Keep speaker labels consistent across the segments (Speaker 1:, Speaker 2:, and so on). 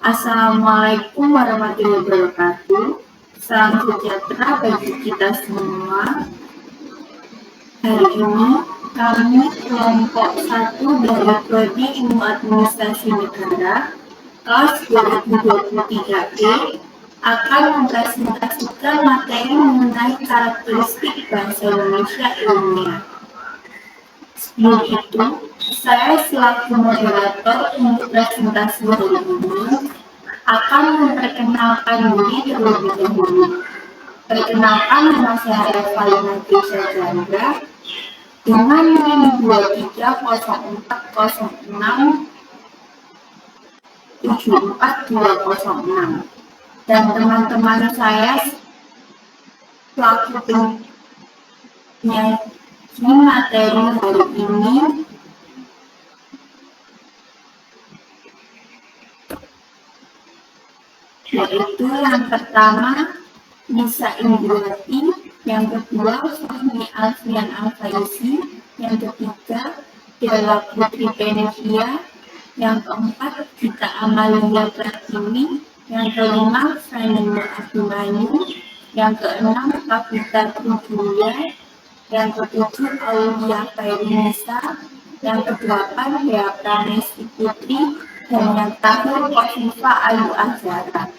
Speaker 1: Assalamualaikum warahmatullahi wabarakatuh. Salam sejahtera bagi kita semua. Hari ini kami kelompok 1 dari Prodi Ilmu Administrasi Negara kelas 2023E akan mempresentasikan materi mengenai karakteristik bahasa Indonesia ilmiah. Sebelum itu, saya selaku moderator untuk presentasi hari ini akan memperkenalkan diri terlebih dahulu. Perkenalkan, nama saya Evalina Tisha Chandra dengan NIM 23040674206 dan teman-teman saya selaku penyaji materi hari ini yaitu yang pertama Nisa Indriwati, yang kedua Fahmi Alfian Alfaisi, yang ketiga Della Putri Benevia, yang keempat Gita Amalia Pratiwi, yang kelima Franino Abimanyu, yang keenam Kapita Trujulia, yang ketujuh Aulia Khairunisa, yang kedelapan Dea Pranesti Putri, dan yang terakhir Kofifa Ayu Azhara.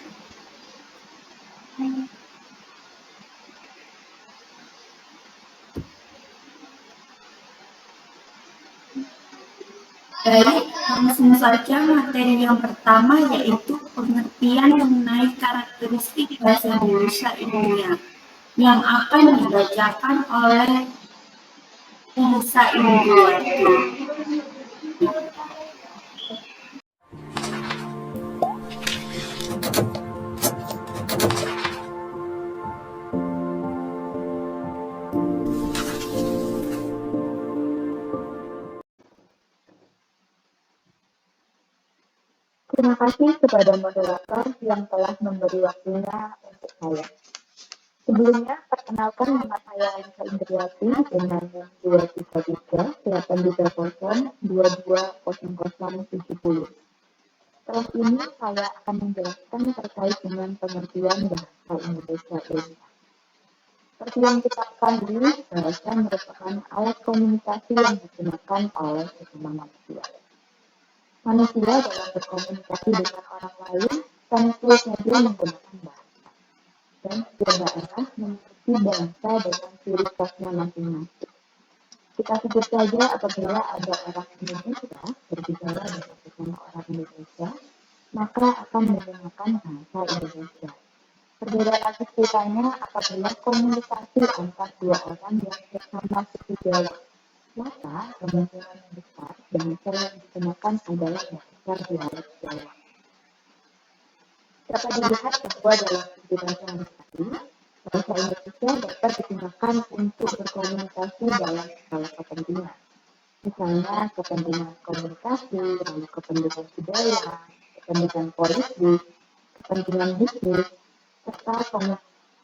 Speaker 1: Baik, langsung saja materi yang pertama yaitu pengertian mengenai karakteristik bahasa Indonesia ilmiah yang akan dibacakan oleh Nisa Indriwati.
Speaker 2: Terima kasih kepada moderator yang telah memberi waktunya untuk saya. Sebelumnya, perkenalkan nama saya Nisa Indriwati dengan NIM 233-830-220070. Setelah ini, saya akan menjelaskan terkait dengan pengertian bahasa Indonesia ilmiah. Seperti yang kita ketahui, bahasa merupakan alat komunikasi yang digunakan oleh sesama manusia. Manusia dalam berkomunikasi dengan orang lain tentu saja menggunakan bahasa, dan setiap daerah memiliki bahasa dengan ciri khasnya masing-masing. Kita sebut saja apabila ada orang Indonesia berbicara dengan sesama orang Indonesia, maka akan menggunakan bahasa Indonesia. Berbeda lagi ceritanya apabila komunikasi antar dua orang yang bersama suku Jawa, maka kemungkinan besar bahasa yang digunakan adalah bahasa dialek Jawa. Dapat dilihat bahwa dalam kehidupan sehari-hari, bahasa Indonesia dapat digunakan untuk berkomunikasi dalam skala kepentingan. Misalnya kepentingan komunikasi, lalu kepentingan budaya, kepentingan politik, kepentingan bisnis, serta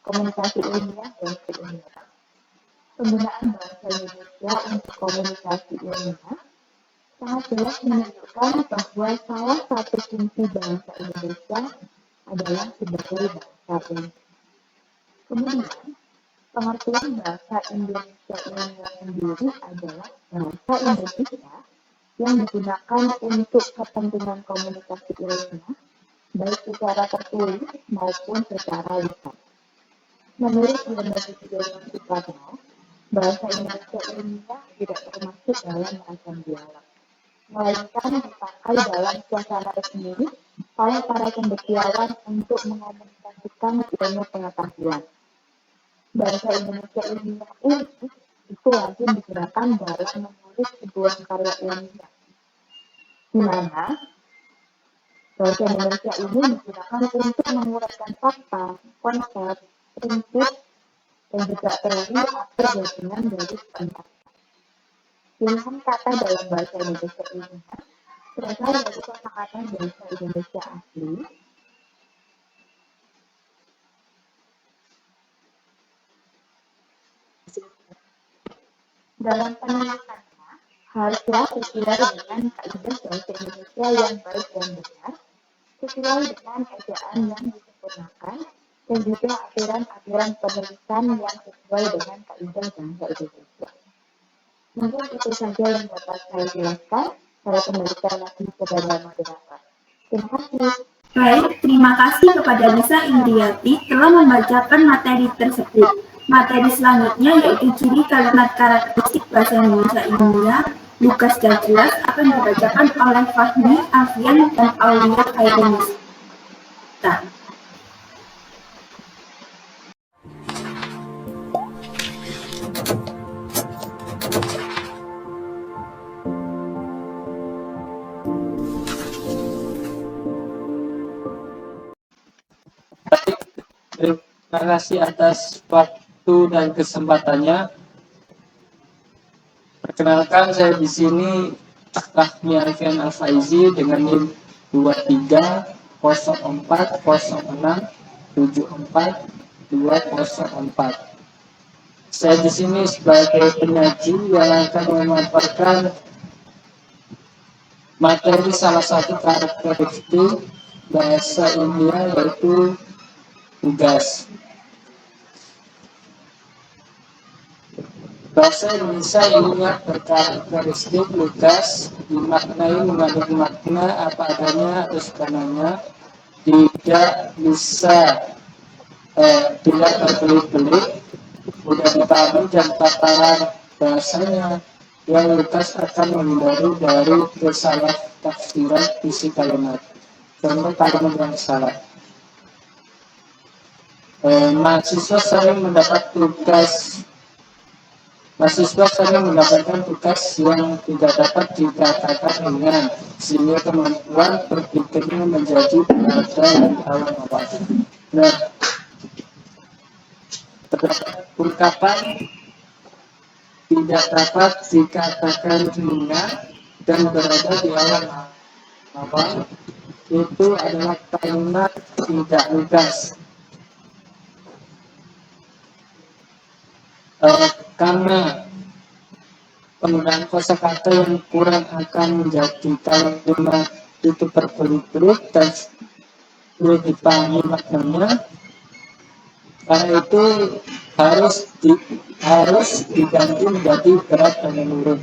Speaker 2: komunikasi ilmiah dan keilmuan. Penggunaan bahasa Indonesia untuk komunikasi ilmiah sangat jelas menunjukkan bahwa salah satu fungsi bahasa Indonesia adalah sebagai bahasa ilmiah. Kemudian, pengertian bahasa Indonesia ilmiah sendiri adalah bahasa Indonesia yang digunakan untuk kepentingan komunikasi ilmiah, baik secara tertulis maupun secara lisan. Menurut Lembaga Budaya Soekarno, bahasa Indonesia ilmiah tidak termasuk dalam ragam dialek, melainkan dipakai dalam suasana resmi oleh para cendekiawan untuk mengomunikasikan ilmu pengetahuan. Bahasa Indonesia ilmiah ini itu lazim digunakan dalam menulis sebuah karya ilmiah, di mana Bahasa Indonesia ini digunakan untuk menguraikan fakta, konsep, prinsip, dan juga teori atau gabungan dari kata. Pilihan kata dalam bahasa Indonesia ini berasal dari kosakata bahasa Indonesia asli. Dalam penulisannya, haruslah sesuai dengan kaidah bahasa Indonesia yang baik dan benar, sesuai dengan ejaan yang disempurnakan, dan juga aturan-aturan penulisan yang sesuai dengan kaidah bahasa Indonesia. Mungkin itu saja yang dapat saya jelaskan. Saya kembalikan lagi kepada moderator. Terima kasih.
Speaker 1: Baik, terima kasih kepada Lisa Indriati telah membacakan materi tersebut. Materi selanjutnya yaitu ciri kalimat karakteristik bahasa Indonesia ilmiah, Lukas dan Jelas akan dibacakan oleh Fahmi, Alfian, dan Aulia Khairunisa.
Speaker 3: Terima kasih atas waktu dan kesempatannya. Perkenalkan, saya di sini Fahmi Alfian Al-Faizi dengan NIM 2304067424. Saya di sini sebagai penyaji yang akan memaparkan materi salah satu karakteristik bahasa ilmiah yaitu tugas. Bahasa Indonesia ilmiah berkarakteristik lugas, dimaknai mengandung makna apa adanya atau sebenarnya, tidak bisa tidak berbelit-belit, mudah dipahami dan tataran bahasanya yang lugas akan menghindari dari kesalah tafsiran isi kalimat. Contoh kalimat yang salah. Mahasiswa sering mendapatkan tugas yang tidak dapat dikatakan ringan, sehingga kemampuan berpikirnya menjadi berada di awal-awal. Nah, ungkapan tidak dapat dikatakan ringan dan berada di awal-awal itu adalah kalimat tidak lugas. Karena penggunaan kosakata yang kurang akan menjadi kalimat itu berbelit-belit dan sulit dipahami maknanya. Karena itu harus diganti menjadi berat dan menurun.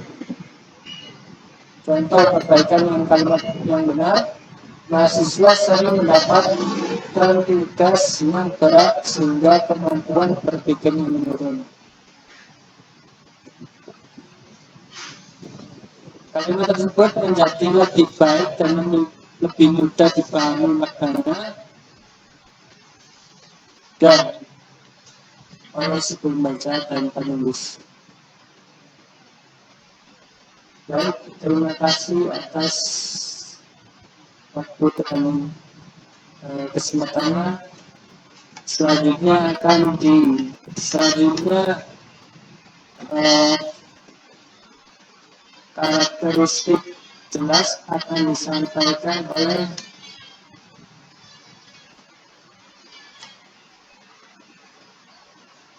Speaker 3: Contoh perbaikan yang kalimat yang benar, mahasiswa sering mendapatkan tugas yang berat sehingga kemampuan berpikirnya menurun. Kalimat tersebut menjadi lebih baik dan lebih mudah dipahami maknanya dan oleh si pembaca dan penulis. Baik, terima kasih atas waktu dan kesempatannya. Selanjutnya karakteristik jelas akan disampaikan oleh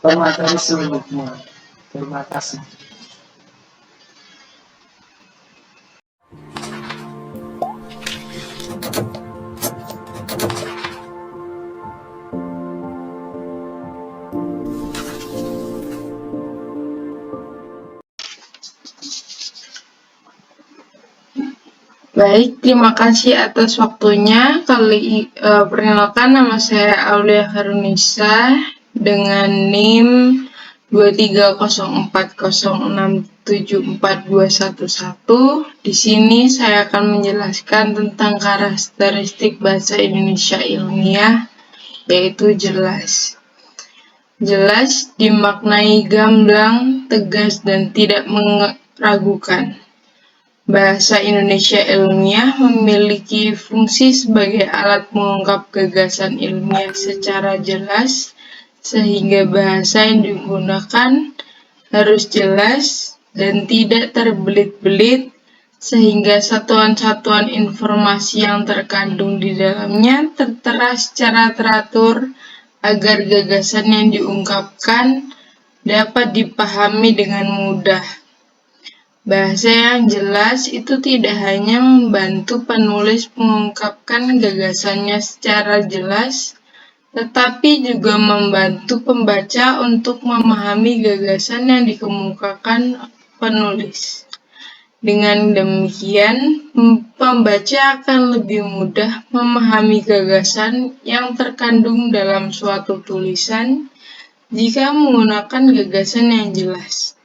Speaker 3: pemateri selanjutnya. Terima kasih.
Speaker 4: Baik, terima kasih atas waktunya. Perkenalkan, nama saya Aulia Khairunisa dengan NIM 2304067421. Di sini saya akan menjelaskan tentang karakteristik bahasa Indonesia ilmiah, yaitu jelas. Jelas dimaknai gamblang, tegas, dan tidak meragukan. Bahasa Indonesia ilmiah memiliki fungsi sebagai alat mengungkap gagasan ilmiah secara jelas, sehingga bahasa yang digunakan harus jelas dan tidak terbelit-belit, sehingga satuan-satuan informasi yang terkandung di dalamnya tertera secara teratur agar gagasan yang diungkapkan dapat dipahami dengan mudah. Bahasa yang jelas itu tidak hanya membantu penulis mengungkapkan gagasannya secara jelas, tetapi juga membantu pembaca untuk memahami gagasan yang dikemukakan penulis. Dengan demikian, pembaca akan lebih mudah memahami gagasan yang terkandung dalam suatu tulisan jika menggunakan gagasan yang jelas.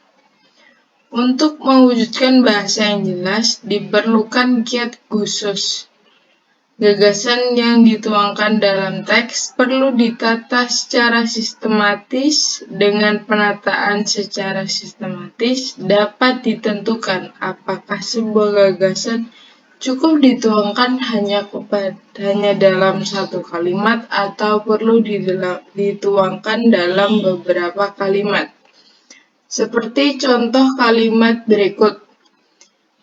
Speaker 4: Untuk mewujudkan bahasa yang jelas, diperlukan kiat khusus. Gagasan yang dituangkan dalam teks perlu ditata secara sistematis. Dengan penataan secara sistematis, dapat ditentukan apakah sebuah gagasan cukup dituangkan hanya dalam satu kalimat atau perlu dituangkan dalam beberapa kalimat. Seperti contoh kalimat berikut,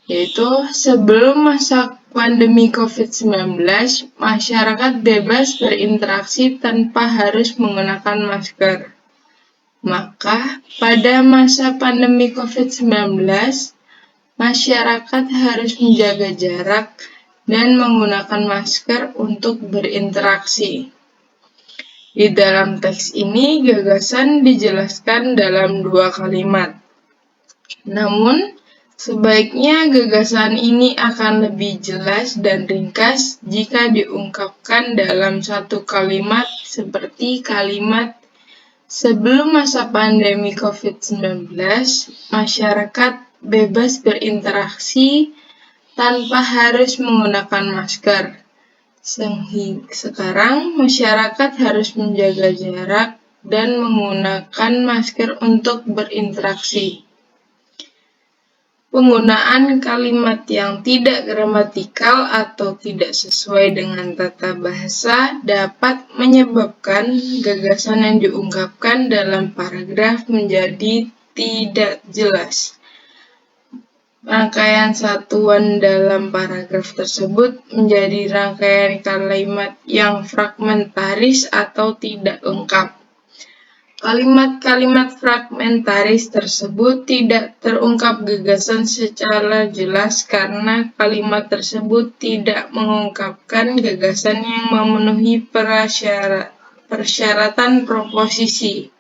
Speaker 4: yaitu sebelum masa pandemi COVID-19, masyarakat bebas berinteraksi tanpa harus mengenakan masker. Maka, pada masa pandemi COVID-19, masyarakat harus menjaga jarak dan menggunakan masker untuk berinteraksi. Di dalam teks ini, gagasan dijelaskan dalam 2 kalimat. Namun, sebaiknya gagasan ini akan lebih jelas dan ringkas jika diungkapkan dalam 1 kalimat seperti kalimat sebelum masa pandemi COVID-19, masyarakat bebas berinteraksi tanpa harus menggunakan masker. Sekarang, masyarakat harus menjaga jarak dan menggunakan masker untuk berinteraksi. Penggunaan kalimat yang tidak gramatikal atau tidak sesuai dengan tata bahasa dapat menyebabkan gagasan yang diungkapkan dalam paragraf menjadi tidak jelas. Rangkaian satuan dalam paragraf tersebut menjadi rangkaian kalimat yang fragmentaris atau tidak lengkap. Kalimat-kalimat fragmentaris tersebut tidak terungkap gagasan secara jelas karena kalimat tersebut tidak mengungkapkan gagasan yang memenuhi persyaratan proposisi.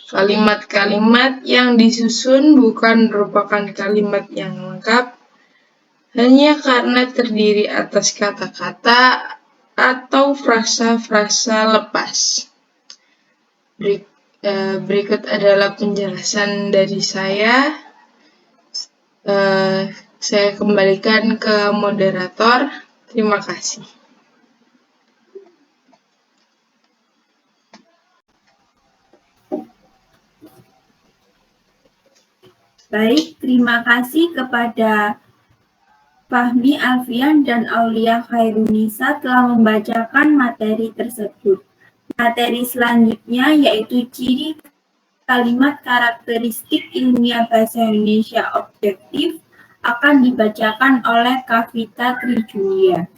Speaker 4: Kalimat-kalimat yang disusun bukan merupakan kalimat yang lengkap hanya karena terdiri atas kata-kata atau frasa-frasa lepas. Berikut adalah penjelasan dari saya. Saya kembalikan ke moderator. Terima kasih.
Speaker 1: Baik, terima kasih kepada Fahmi Alfian dan Aulia Khairunisa telah membacakan materi tersebut. Materi selanjutnya yaitu ciri kalimat karakteristik ilmiah bahasa Indonesia objektif akan dibacakan oleh Kavita Trijulia.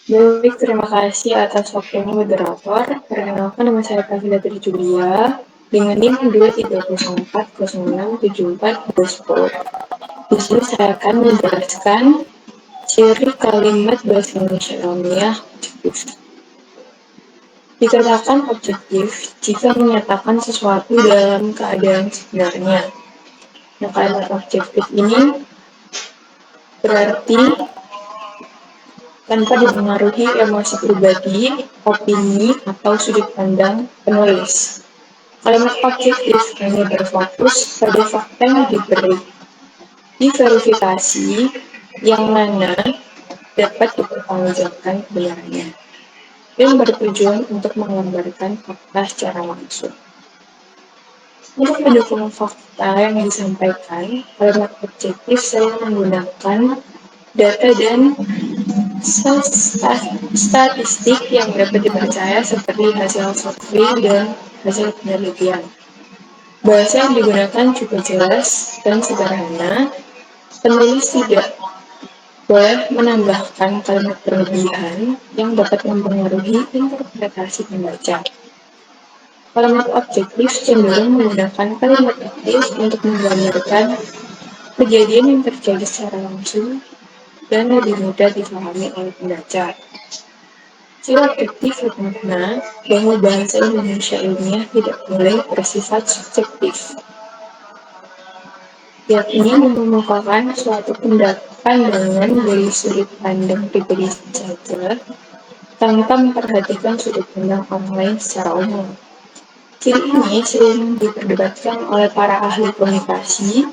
Speaker 5: Baik, terima kasih atas waktunya moderator. Perkenalkan, nama saya Kavita Trijulia dengan NIM 23040674210. Di sini saya akan menjelaskan ciri kalimat bahasa Indonesia ilmiah objektif. Dikatakan objektif jika menyatakan sesuatu dalam keadaan sebenarnya. Nah, kalimat objektif ini berarti tanpa dipengaruhi emosi pribadi, opini, atau sudut pandang penulis. Kalimat objektif hanya berfokus pada fakta yang diberi. diverifikasi yang mana dapat dipertanggungjawabkan kebenarannya, dan bertujuan untuk menggambarkan fakta secara langsung. Untuk mendukung fakta yang disampaikan, kalimat objektif selalu menggunakan data dan statistik yang dapat dipercaya seperti hasil survei dan hasil penelitian. Bahasa yang digunakan juga jelas dan sederhana. Penulis tidak boleh menambahkan kalimat berlebihan yang dapat mempengaruhi interpretasi pembaca. Kalimat objektif cenderung menggunakan kalimat aktif untuk menggambarkan kejadian yang terjadi secara langsung dan lebih mudah dipahami oleh pembaca. Ciri objektif bermakna bahwa bahasa Indonesia ilmiah tidak boleh bersifat subjektif, yakni mengemukakan suatu pandangan dari sudut pandang pribadi saja tanpa memperhatikan sudut pandang orang lain secara umum. Ciri ini sering diperdebatkan oleh para ahli komunikasi,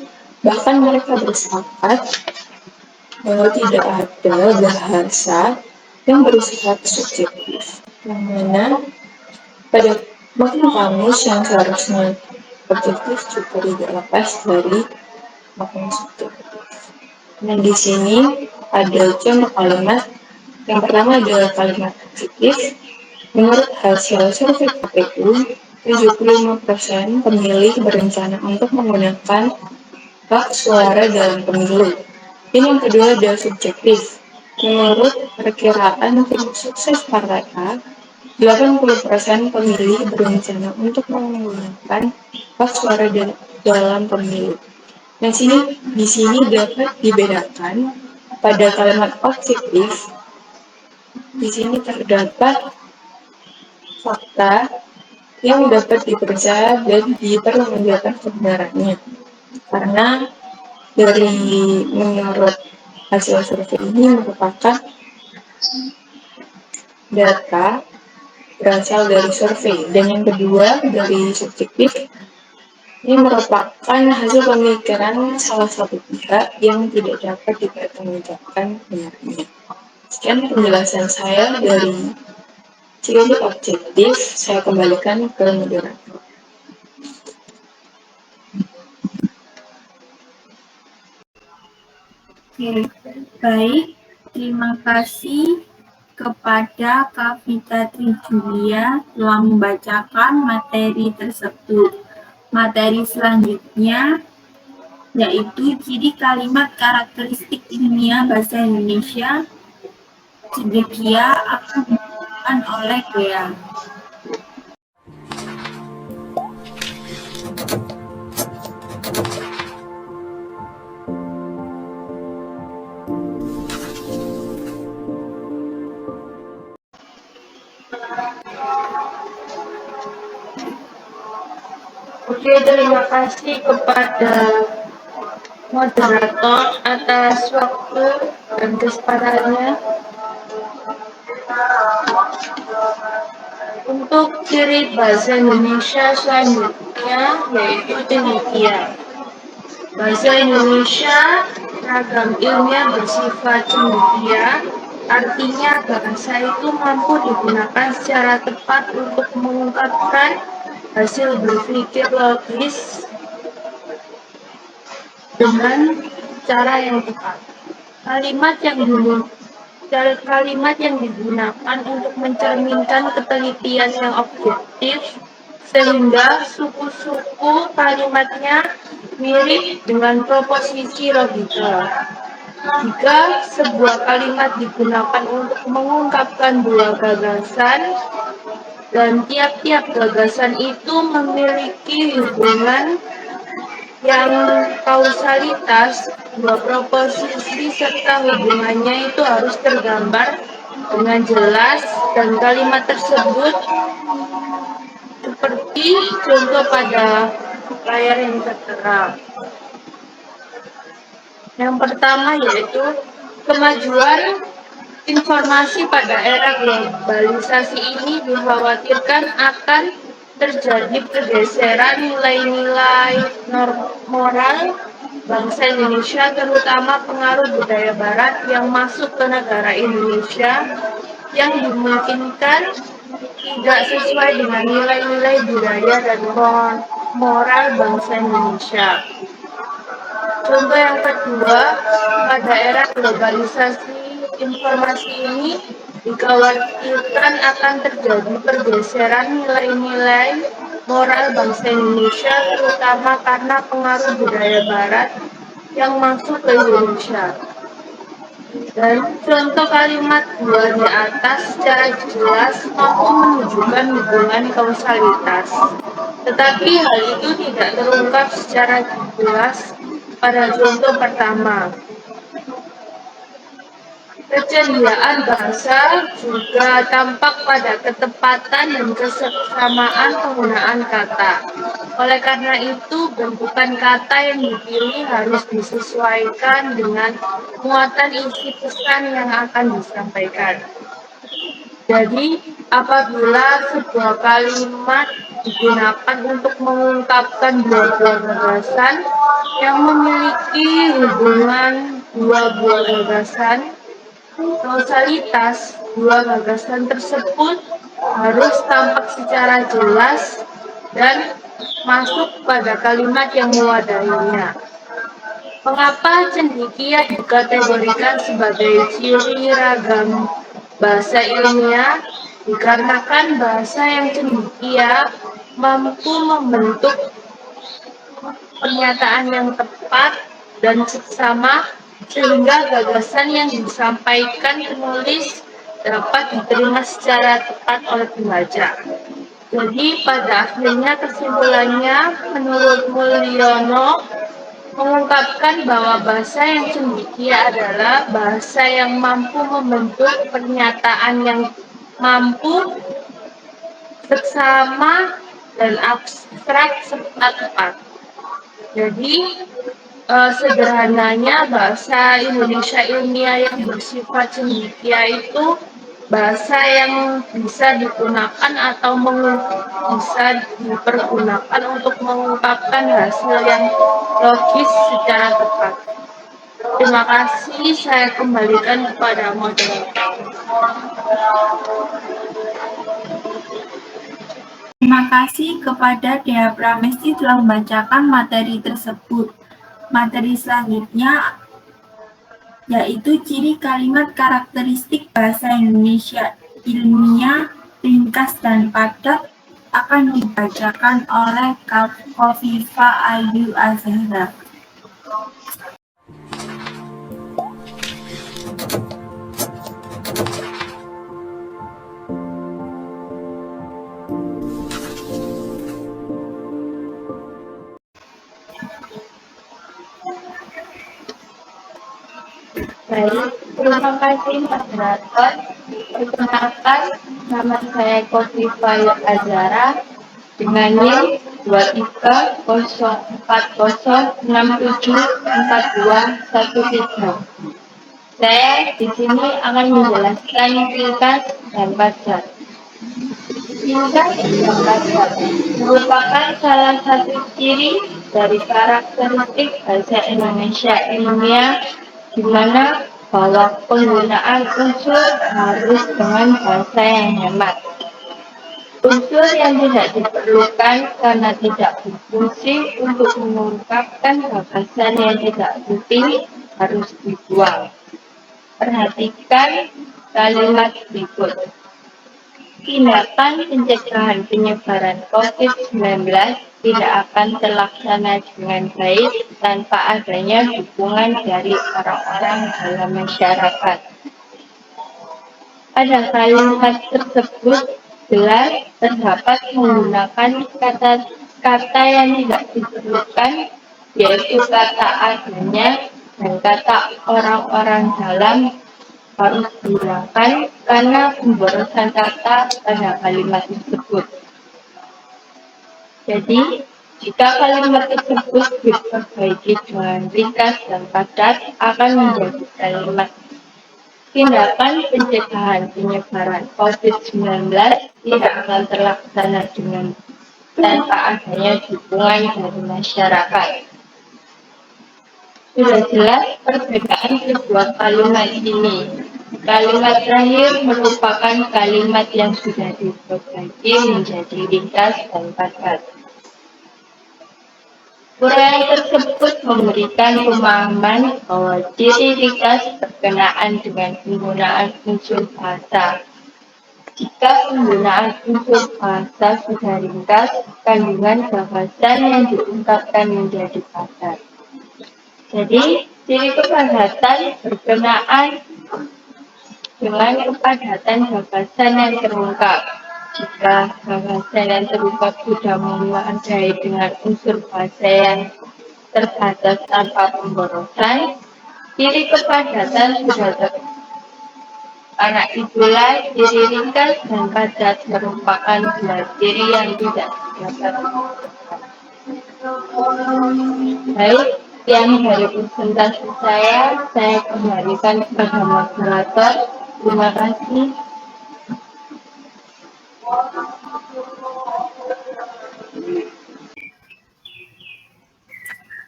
Speaker 5: bahkan mereka bersepakat bahwa tidak ada bahasa yang bersifat subjektif, yang mana pada makna kamus yang seharusnya objektif juga tidak lepas dari makna subjektif. Nah, di sini ada contoh kalimat. Yang pertama adalah kalimat objektif. Menurut hasil survei KPU, 75% pemilih berencana untuk menggunakan hak suara dalam pemilu. Ini yang kedua adalah subjektif. Menurut perkiraan tim sukses Partai A, 80% pemilih berencana untuk menggunakan hak suara dalam pemilu. Nah, di sini dapat dibedakan pada kalimat objektif. Di sini terdapat fakta yang dapat dipercaya dan dipertanggungjawabkan kebenarannya. Karena menurut hasil survei ini merupakan data berasal dari survei, dan yang kedua dari subjektif ini merupakan hasil pemikiran salah satu pihak yang tidak dapat dipertanggungjawabkan kebenarannya. Sekian penjelasan saya dari ciri objektif. Saya kembalikan ke moderator.
Speaker 1: Oke, baik. Terima kasih kepada Kavita Trijulia telah membacakan materi tersebut. Materi selanjutnya yaitu ciri kalimat karakteristik ilmiah bahasa Indonesia. Cedekia akan dibacakan oleh Gea.
Speaker 4: Oke, terima kasih kepada moderator atas waktu dan kesempatannya. Untuk ciri bahasa Indonesia selanjutnya yaitu demikian. Bahasa Indonesia ragam ilmiah bersifat cendekia, artinya bahasa itu mampu digunakan secara tepat untuk mengungkapkan hasil berpikir logis dengan cara yang tepat. Kalimat yang digunakan untuk mencerminkan ketelitian yang objektif, sehingga suku-suku kalimatnya mirip dengan proposisi logika. Jika sebuah kalimat digunakan untuk mengungkapkan dua gagasan, dan tiap-tiap gagasan itu memiliki hubungan yang kausalitas, dua proposisi serta hubungannya itu harus tergambar dengan jelas, dan kalimat tersebut seperti contoh pada layar yang tertera. Yang pertama yaitu kemajuan informasi pada era globalisasi ini dikhawatirkan akan terjadi pergeseran nilai-nilai moral
Speaker 6: bangsa Indonesia, terutama pengaruh budaya Barat yang masuk ke negara Indonesia yang dimungkinkan tidak sesuai dengan nilai-nilai budaya dan moral bangsa Indonesia. Contoh yang kedua, pada era globalisasi informasi ini dikhawatirkan akan terjadi pergeseran nilai-nilai moral bangsa Indonesia, terutama karena pengaruh budaya Barat yang masuk ke Indonesia. Dan contoh kalimat dua di atas secara jelas mampu menunjukkan hubungan kausalitas. Tetapi hal itu tidak terungkap secara jelas pada contoh pertama. Keceriaan bahasa juga tampak pada ketepatan dan kesesamaan penggunaan kata. Oleh karena itu, bentukan kata yang dipilih harus disesuaikan dengan muatan isi pesan yang akan disampaikan. Jadi, apabila sebuah kalimat digunakan untuk mengungkapkan dua buah gagasan yang memiliki hubungan dua buah gagasan, kausalitas dua gagasan tersebut harus tampak secara jelas dan masuk pada kalimat yang mewadahinya. Mengapa cendekia dikategorikan sebagai ciri ragam bahasa ilmiah? Dikarenakan bahasa yang cendekia mampu membentuk pernyataan yang tepat dan seksama, sehingga gagasan yang disampaikan penulis dapat diterima secara tepat oleh pembaca. Jadi pada akhirnya kesimpulannya, menurut Mulyono, mengungkapkan bahwa bahasa yang cendekia adalah bahasa yang mampu membentuk pernyataan yang mampu, seksama, dan abstrak serta tepat. Jadi sederhananya bahasa Indonesia ilmiah yang bersifat cendekia itu bahasa yang bisa digunakan atau bisa dipergunakan untuk mengungkapkan hasil yang logis secara tepat. Terima kasih, saya kembalikan kepada moderator.
Speaker 1: Terima kasih kepada Dea Pramesti telah membacakan materi tersebut. Materi selanjutnya yaitu ciri kalimat karakteristik bahasa Indonesia ilmiah, ringkas dan padat akan dibacakan oleh Kofifa Ayu Azhara.
Speaker 2: Baik, terima kasih moderator. Perkenalkan, nama saya Kofifa Ayu Azhara dengan NIM 230406742113. Saya di sini akan menjelaskan ringkas dan padat. Ringkas dan padat merupakan salah satu ciri dari karakteristik bahasa Indonesia ilmiah, di mana bahwa penggunaan unsur harus dengan bahasa yang hemat. Unsur yang tidak diperlukan karena tidak berfungsi untuk mengungkapkan gagasan yang tidak penting harus dibuang. Perhatikan kalimat berikut. Tindakan pencegahan penyebaran COVID-19 tidak akan terlaksana dengan baik tanpa adanya dukungan dari orang-orang dalam masyarakat. Pada kalimat tersebut jelas terdapat menggunakan kata-kata yang tidak diperlukan, yaitu kata adanya dan kata orang-orang dalam harus dihilangkan karena pemborosan kata pada kalimat tersebut. Jadi, jika kalimat tersebut diperbaiki dengan ringkas dan padat, akan menjadi kalimat tindakan pencegahan penyebaran COVID-19 tidak akan terlaksana tanpa adanya dukungan dari masyarakat.
Speaker 6: Sudah jelas perbedaan kedua kalimat ini. Kalimat terakhir merupakan kalimat yang sudah dibagi menjadi ringkas dan padat. Uraian tersebut memberikan pemahaman bahwa ciri ringkas berkenaan dengan penggunaan unsur bahasa. Jika penggunaan unsur bahasa sudah ringkas, kandungan gagasan yang diungkapkan menjadi padat. Jadi, ciri kepadatan berkenaan dengan kepadatan gagasan yang terungkap. Jika gagasan yang terungkap sudah memadai dengan unsur bahasa yang terbatas tanpa pemborosan, ciri kepadatan sudah terungkap. Karena itulah ciri ringkas dan padat merupakan dua ciri yang tidak dapat dipisahkan. Baik, sekian dari presentasi saya kembalikan kepada moderator. Terima kasih.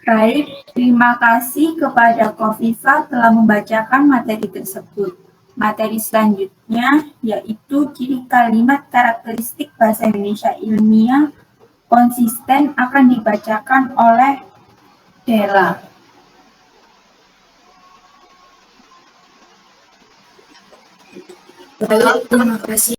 Speaker 1: Baik, terima kasih kepada Kofifa telah membacakan materi tersebut. Materi selanjutnya yaitu ciri kalimat karakteristik bahasa Indonesia ilmiah konsisten akan dibacakan oleh Della. Baik, terima kasih.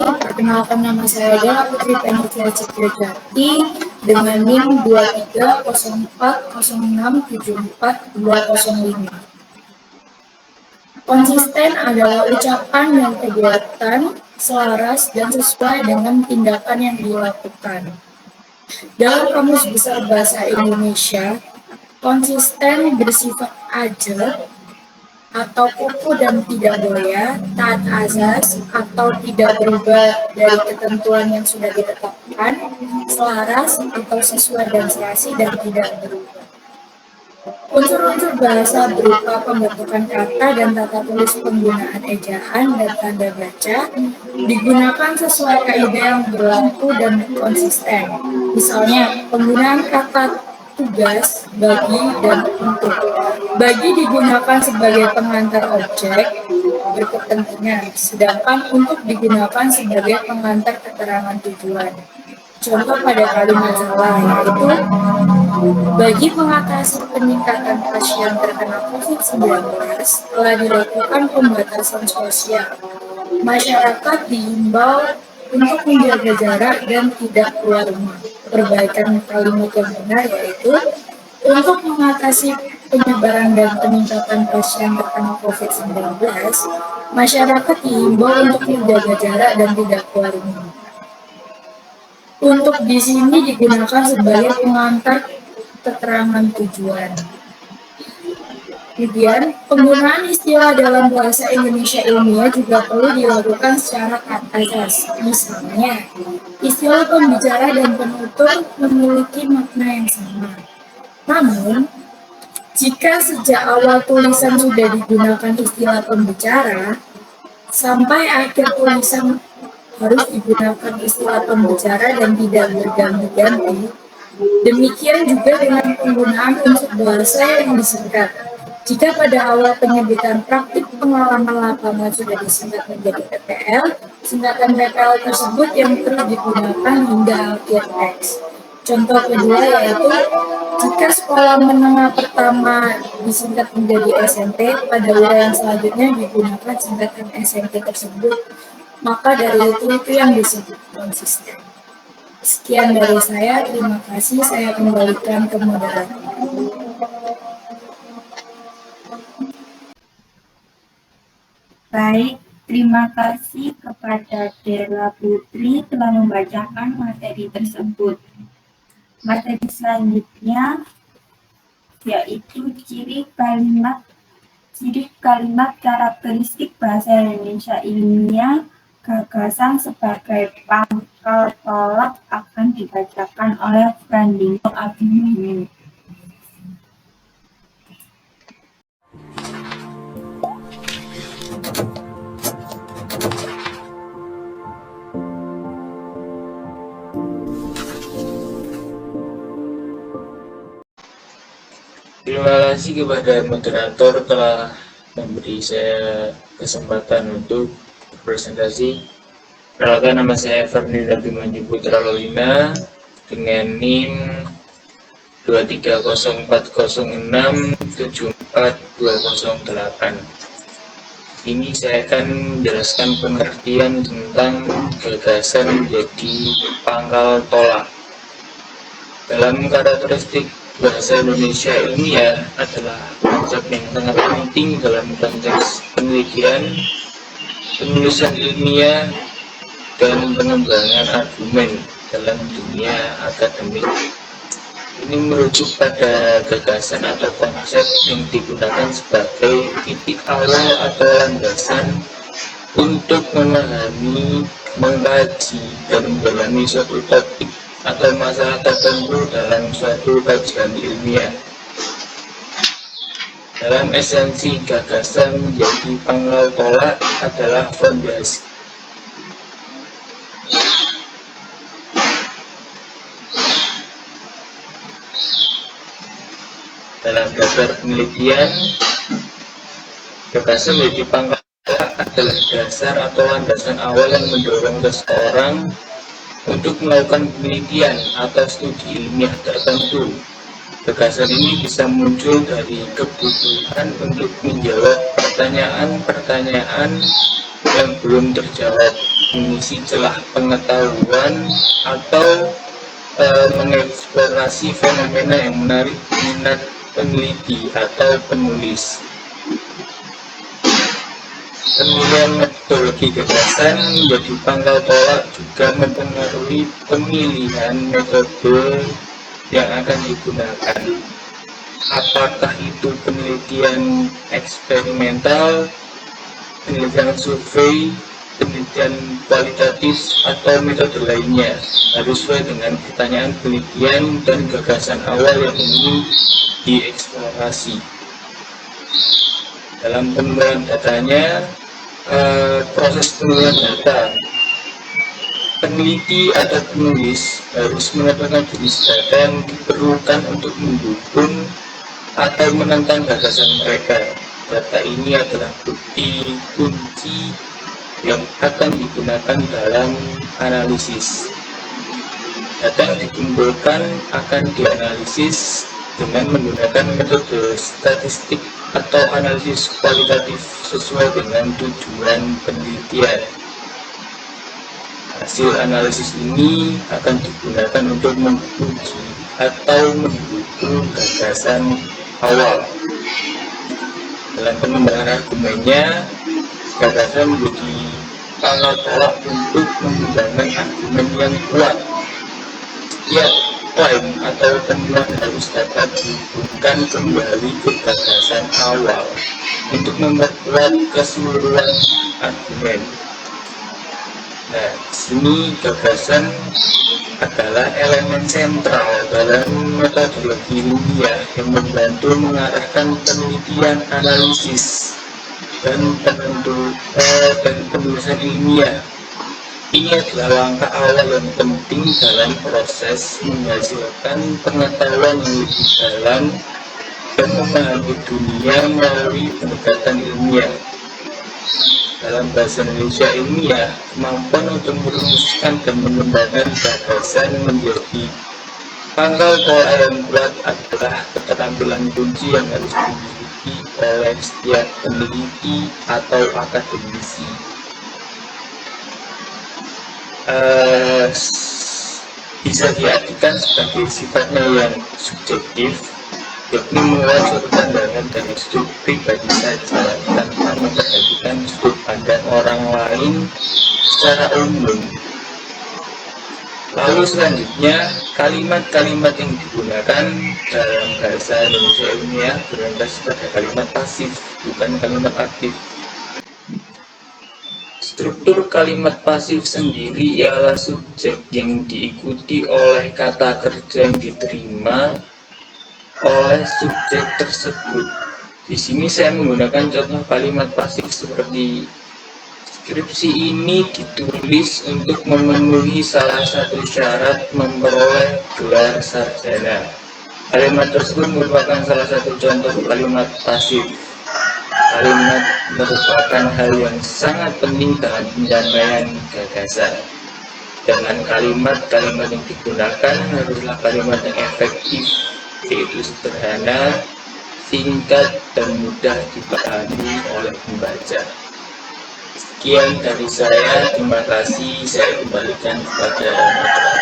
Speaker 1: Perkenalkan, nama saya adalah Putri Penetra Citrajati dengan NIM 230406742205. Konsisten adalah ucapan dan kegiatan selaras dan sesuai dengan tindakan yang dilakukan. Dalam Kamus Besar Bahasa Indonesia, konsisten bersifat ajak atau kuku dan tidak goyah, taat azas atau tidak berubah dari ketentuan yang sudah ditetapkan, selaras atau sesuai dan serasi dan tidak berubah. Unsur-unsur bahasa berupa pembentukan kata dan tata tulis penggunaan ejaan dan tanda baca digunakan sesuai kaidah yang berlaku dan konsisten. Misalnya, penggunaan kata tugas, bagi, dan untuk. Bagi digunakan sebagai pengantar objek berkepentingan, sedangkan untuk digunakan sebagai pengantar keterangan tujuan. Contoh pada kalimat salah yaitu, bagi mengatasi peningkatan pasien terkena COVID-19 telah dilakukan pembatasan sosial. Masyarakat diimbau untuk menjaga jarak dan tidak keluar rumah. Perbaikan kalimat yang benar yaitu, untuk mengatasi penyebaran dan peningkatan pasien terkena COVID-19, masyarakat diimbau untuk menjaga jarak dan tidak keluar rumah. Untuk di sini digunakan sebagai pengantar keterangan tujuan. Kemudian, penggunaan istilah dalam bahasa Indonesia ilmiah juga perlu dilakukan secara atas. Misalnya, istilah pembicara dan penutur memiliki makna yang sama. Namun, jika sejak awal tulisan sudah digunakan istilah pembicara, sampai akhir tulisan harus digunakan istilah pembicara dan tidak berganti-ganti. Demikian juga dengan penggunaan unsur bahasa yang disingkat. Jika pada awal penyebutan praktik pengalaman lapangan sudah disingkat menjadi PPL, singkatan PPL tersebut yang terus digunakan hingga akhir teks. Contoh kedua yaitu, jika sekolah menengah pertama disingkat menjadi SMP, pada uraian selanjutnya digunakan singkatan SMP tersebut, maka dari itu yang disebut konsisten. Sekian dari saya, terima kasih. Saya kembalikan ke moderator. Baik, terima kasih kepada Della Putri telah membacakan materi tersebut. Materi selanjutnya yaitu ciri kalimat karakteristik bahasa Indonesia ilmiah gagasan sebagai pangkal tolak akan dibacakan oleh Frandino Abimanyu.
Speaker 3: Terima kasih kepada moderator telah memberi saya kesempatan untuk presentasi. Perkenalkan, nama saya Ferdinand Abimanyu Putra Lolina dengan NIM 23040674208. Ini saya akan menjelaskan pengertian tentang gagasan menjadi pangkal tolak. Dalam karakteristik bahasa Indonesia ilmiah adalah konsep yang sangat penting dalam konteks penelitian, penulisan ilmiah, dan pengembangan argumen dalam dunia akademik. Ini merujuk pada gagasan atau konsep yang digunakan sebagai titik awal atau landasan untuk memahami, mengkaji, dan mendalami suatu topik atau masalah tertentu dalam suatu kajian ilmiah. Dalam esensi, gagasan menjadi pangkal tolak adalah fondasi dalam dasar penelitian. Gagasan menjadi pangkal tolak adalah dasar atau landasan awal yang mendorong seseorang untuk melakukan penelitian atau studi ilmiah tertentu. Gagasan ini bisa muncul dari kebutuhan untuk menjawab pertanyaan-pertanyaan yang belum terjawab, mengisi celah pengetahuan, atau mengeksplorasi fenomena yang menarik minat peneliti atau penulis. Pemilihan metodologi gagasan menjadi pangkal tolak juga mempengaruhi pemilihan metode yang akan digunakan. Apakah itu penelitian eksperimental, penelitian survei, penelitian kualitatif, atau metode lainnya, harus sesuai dengan pertanyaan penelitian dan gagasan awal yang ingin dieksplorasi. Dalam pengumpulan datanya, proses penulisan data, peneliti atau penulis harus menetapkan jenis data yang diperlukan untuk mendukung atau menentang gagasan mereka. Data ini adalah bukti kunci yang akan digunakan dalam analisis. Data yang dikumpulkan akan dianalisis dengan menggunakan metode statistik atau analisis kualitatif sesuai dengan tujuan penelitian. Hasil analisis ini akan digunakan untuk menguji atau mendukung gagasan awal. Dalam pengembangan argumennya, gagasan menjadi pangkal tolak untuk mengembangkan argumen yang kuat. Setiap klaim atau temuan harus dapat dihubungkan kembali ke gagasan awal untuk memperkuat keseluruhan argumen. Nah, di sini gagasan adalah elemen sentral dalam metodologi ilmiah yang membantu mengarahkan penelitian, analisis, dan penulisan ilmiah. Ini adalah langkah awal yang penting dalam proses menghasilkan pengetahuan yang lebih dalam dan memahami dunia melalui pendekatan ilmiah. Dalam bahasa Indonesia ilmiah, kemampuan untuk merumuskan dan mengembangkan gagasan menjadi pangkal tolak yang kuat adalah keterampilan kunci yang harus dimiliki oleh setiap peneliti atau akademisi. Bisa diartikan sebagai sifatnya yang subjektif, yakni menilai suatu pandangan dari sudut pribadi saja tanpa memperhatikan sudut pandang orang lain secara umum. Lalu selanjutnya, kalimat-kalimat yang digunakan dalam bahasa Indonesia ilmiah berorientasi pada kalimat pasif, bukan kalimat aktif. Struktur kalimat pasif sendiri ialah subjek yang diikuti oleh kata kerja yang diterima oleh subjek tersebut. Di sini saya menggunakan contoh kalimat pasif seperti skripsi ini ditulis untuk memenuhi salah satu syarat memperoleh gelar sarjana. Kalimat tersebut merupakan salah satu contoh kalimat pasif. Kalimat merupakan hal yang sangat penting dalam penyampaian gagasan. Dengan kalimat-kalimat yang digunakan haruslah kalimat yang efektif, yaitu sederhana, singkat, dan mudah dipahami oleh pembaca. Sekian dari saya, terima kasih. Saya kembalikan kepada moderator.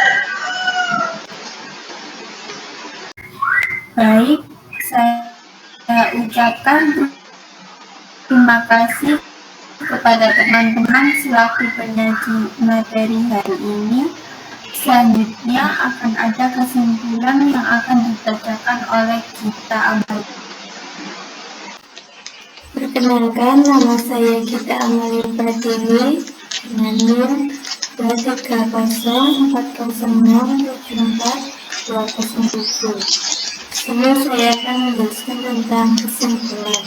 Speaker 1: Baik, saya ucapkan terima kasih kepada teman-teman selaku penyaji materi hari ini. Selanjutnya akan ada kesimpulan yang akan dibacakan oleh Gita Amalia.
Speaker 7: Perkenalkan, nama saya Gita Amalia Pratiwi dengan NIM 23064067427. Sebelum saya akan menjelaskan tentang kesimpulan.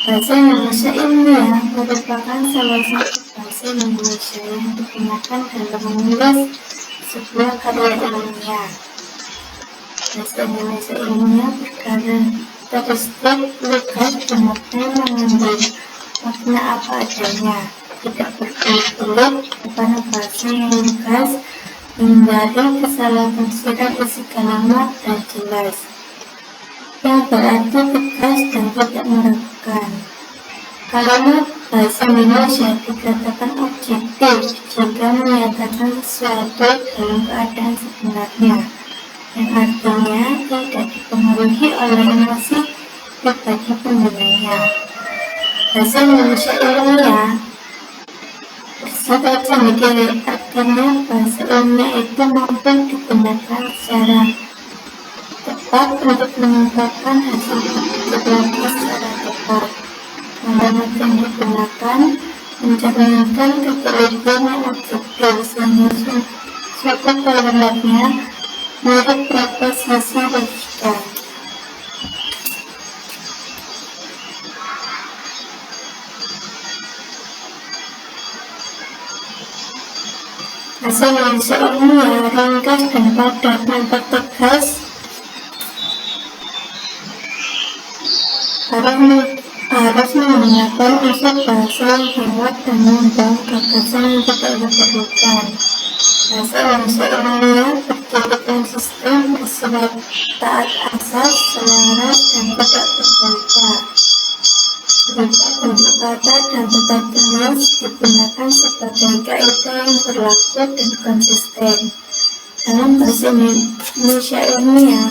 Speaker 7: Bahasa Indonesia ilmiah merupakan salah satu bahasa Indonesia yang digunakan dalam menulis sebuah karya ilmiah. Bahasa Indonesia ilmiah berkarakteristik lugas dan makna mengambil makna apa adanya, tidak berbelit-belit, karena bahasa yang lugas, menghindari kesalahan-tafsiran isi kalimat dan jelas, yang berarti tegas dan tidak meragukan. Kalimat bahasa Indonesia dikatakan objektif jika menyatakan sesuatu dalam keadaan sebenarnya, yang artinya tidak dipengaruhi oleh emosi pribadi penggunanya. Bahasa Indonesia ilmiah bersifat sendiri, artinya bahasa ilmiah itu mampu digunakan secara tepat untuk mengungkapkan hasil belajar secara tepat. Kalimat yang digunakan mencerminkan ketelitian yang objektif, sehingga suatu kalimatnya mirip proposisi logika. Bahasa Indonesia ilmiah ringkas dan padat, nampak tegas, harus menggunakan unsur bahasa yang hebat dan membangun gagasan yang tidak diperlukan. Bahasa Indonesia ilmiah berdiri konsisten, bersifat taat asas, selaras, dan tidak berbeda. Berupa bentuk kata dan tata tulis digunakan sebagai kaidah yang berlaku dan konsisten. Dalam bahasa Indonesia ilmiah,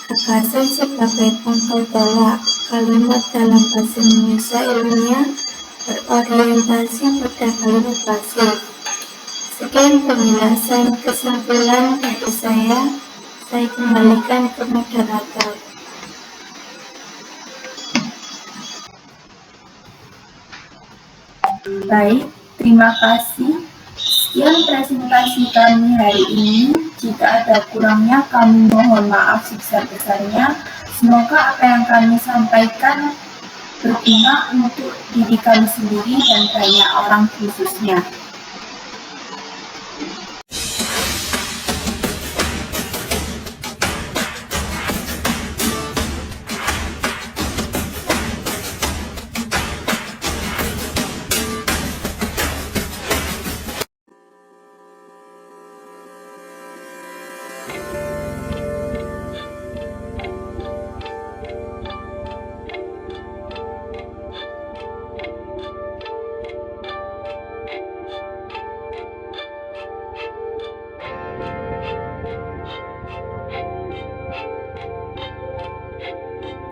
Speaker 7: gagasan sebagai pangkal tolak. Kalimat dalam bahasa Indonesia ilmiah berorientasi pada kalimat pasif. Sekian penjelasan kesimpulan dari saya kembalikan ke moderator.
Speaker 1: Baik, terima kasih. Sekian presentasi kami hari ini. Jika ada kurangnya, kami mohon maaf sebesar-besarnya. Semoga apa yang kami sampaikan berguna untuk diri kami sendiri dan banyak orang khususnya.